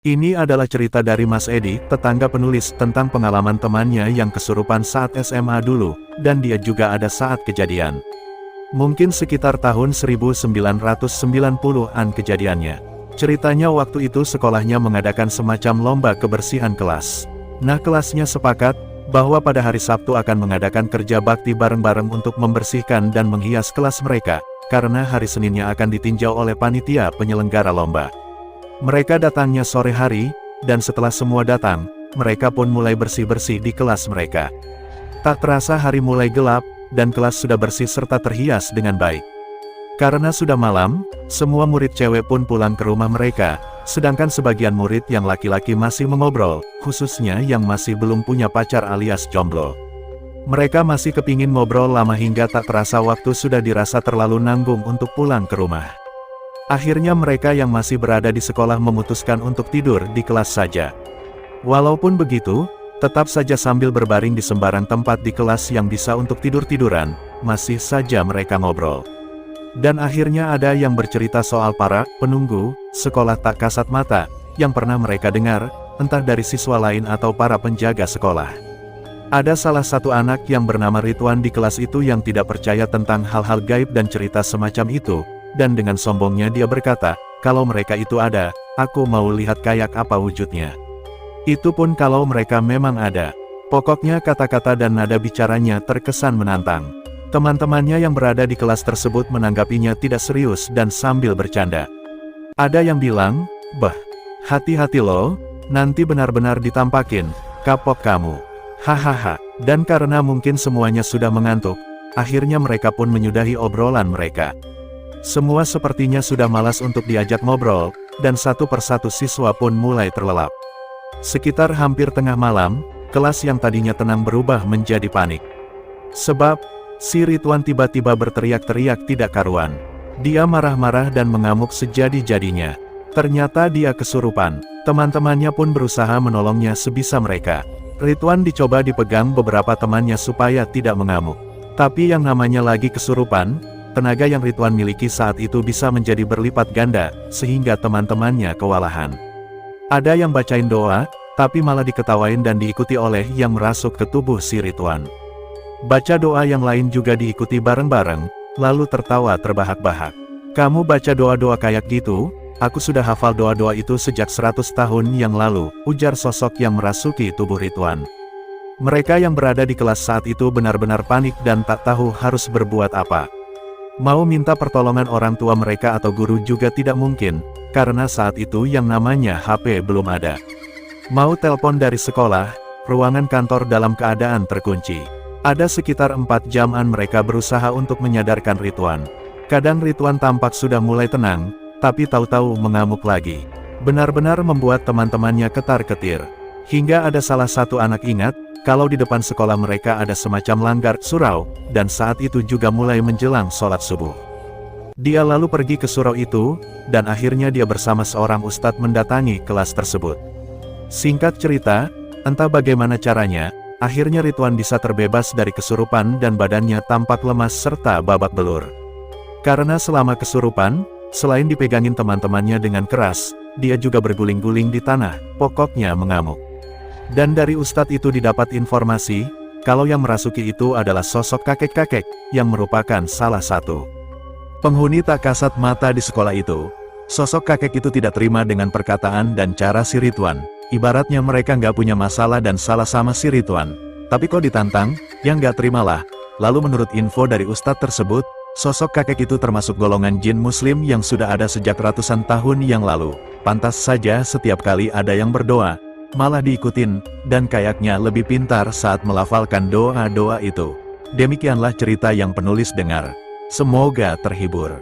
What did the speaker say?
Ini adalah cerita dari Mas Edi, tetangga penulis, tentang pengalaman temannya yang kesurupan saat SMA dulu, dan dia juga ada saat kejadian. Mungkin sekitar tahun 1990-an kejadiannya. Ceritanya waktu itu sekolahnya mengadakan semacam lomba kebersihan kelas. Nah, kelasnya sepakat bahwa pada hari Sabtu akan mengadakan kerja bakti bareng-bareng untuk membersihkan dan menghias kelas mereka, karena hari Seninnya akan ditinjau oleh panitia penyelenggara lomba. Mereka datangnya sore hari, dan setelah semua datang, mereka pun mulai bersih-bersih di kelas mereka. Tak terasa hari mulai gelap, dan kelas sudah bersih serta terhias dengan baik. Karena sudah malam, semua murid cewek pun pulang ke rumah mereka, sedangkan sebagian murid yang laki-laki masih mengobrol, khususnya yang masih belum punya pacar alias jomblo. Mereka masih kepingin ngobrol lama hingga tak terasa waktu sudah dirasa terlalu nanggung untuk pulang ke rumah. Akhirnya mereka yang masih berada di sekolah memutuskan untuk tidur di kelas saja. Walaupun begitu, tetap saja sambil berbaring di sembarang tempat di kelas yang bisa untuk tidur-tiduran, masih saja mereka ngobrol. Dan akhirnya ada yang bercerita soal para penunggu sekolah tak kasat mata, yang pernah mereka dengar, entah dari siswa lain atau para penjaga sekolah. Ada salah satu anak yang bernama Ridwan di kelas itu yang tidak percaya tentang hal-hal gaib dan cerita semacam itu. Dan dengan sombongnya dia berkata, kalau mereka itu ada, aku mau lihat kayak apa wujudnya. Itu pun kalau mereka memang ada. Pokoknya kata-kata dan nada bicaranya terkesan menantang. Teman-temannya yang berada di kelas tersebut menanggapinya tidak serius dan sambil bercanda. Ada yang bilang, bah, hati-hati loh, nanti benar-benar ditampakin, kapok kamu. Hahaha, dan karena mungkin semuanya sudah mengantuk, akhirnya mereka pun menyudahi obrolan mereka. Semua sepertinya sudah malas untuk diajak ngobrol, dan satu persatu siswa pun mulai terlelap. Sekitar hampir tengah malam, kelas yang tadinya tenang berubah menjadi panik. Sebab, si Ridwan tiba-tiba berteriak-teriak tidak karuan. Dia marah-marah dan mengamuk sejadi-jadinya. Ternyata dia kesurupan. Teman-temannya pun berusaha menolongnya sebisa mereka. Ridwan dicoba dipegang beberapa temannya supaya tidak mengamuk. Tapi yang namanya lagi kesurupan, tenaga yang Ridwan miliki saat itu bisa menjadi berlipat ganda, sehingga teman-temannya kewalahan. Ada yang bacain doa, tapi malah diketawain dan diikuti oleh yang merasuk ke tubuh si Ridwan. Baca doa yang lain juga diikuti bareng-bareng, lalu tertawa terbahak-bahak. Kamu baca doa-doa kayak gitu? Aku sudah hafal doa-doa itu sejak 100 tahun yang lalu, ujar sosok yang merasuki tubuh Ridwan. Mereka yang berada di kelas saat itu benar-benar panik dan tak tahu harus berbuat apa. Mau minta pertolongan orang tua mereka atau guru juga tidak mungkin, karena saat itu yang namanya HP belum ada. Mau telepon dari sekolah, ruangan kantor dalam keadaan terkunci. Ada sekitar 4 jaman mereka berusaha untuk menyadarkan Ridwan. Kadang Ridwan tampak sudah mulai tenang, tapi tahu-tahu mengamuk lagi. Benar-benar membuat teman-temannya ketar-ketir. Hingga ada salah satu anak ingat, kalau di depan sekolah mereka ada semacam langgar surau, dan saat itu juga mulai menjelang sholat subuh. Dia lalu pergi ke surau itu, dan akhirnya dia bersama seorang ustadz mendatangi kelas tersebut. Singkat cerita, entah bagaimana caranya, akhirnya Ridwan bisa terbebas dari kesurupan dan badannya tampak lemas serta babak belur. Karena selama kesurupan, selain dipegangin teman-temannya dengan keras, dia juga berguling-guling di tanah, pokoknya mengamuk. Dan dari ustadz itu didapat informasi, kalau yang merasuki itu adalah sosok kakek-kakek, yang merupakan salah satu penghuni tak kasat mata di sekolah itu. Sosok kakek itu tidak terima dengan perkataan dan cara si Ridwan. Ibaratnya mereka nggak punya masalah dan salah sama si Ridwan. Tapi kok ditantang, yang nggak terimalah. Lalu menurut info dari ustadz tersebut, sosok kakek itu termasuk golongan jin muslim yang sudah ada sejak ratusan tahun yang lalu. Pantas saja setiap kali ada yang berdoa, malah diikutin, dan kayaknya lebih pintar saat melafalkan doa-doa itu. Demikianlah cerita yang penulis dengar. Semoga terhibur.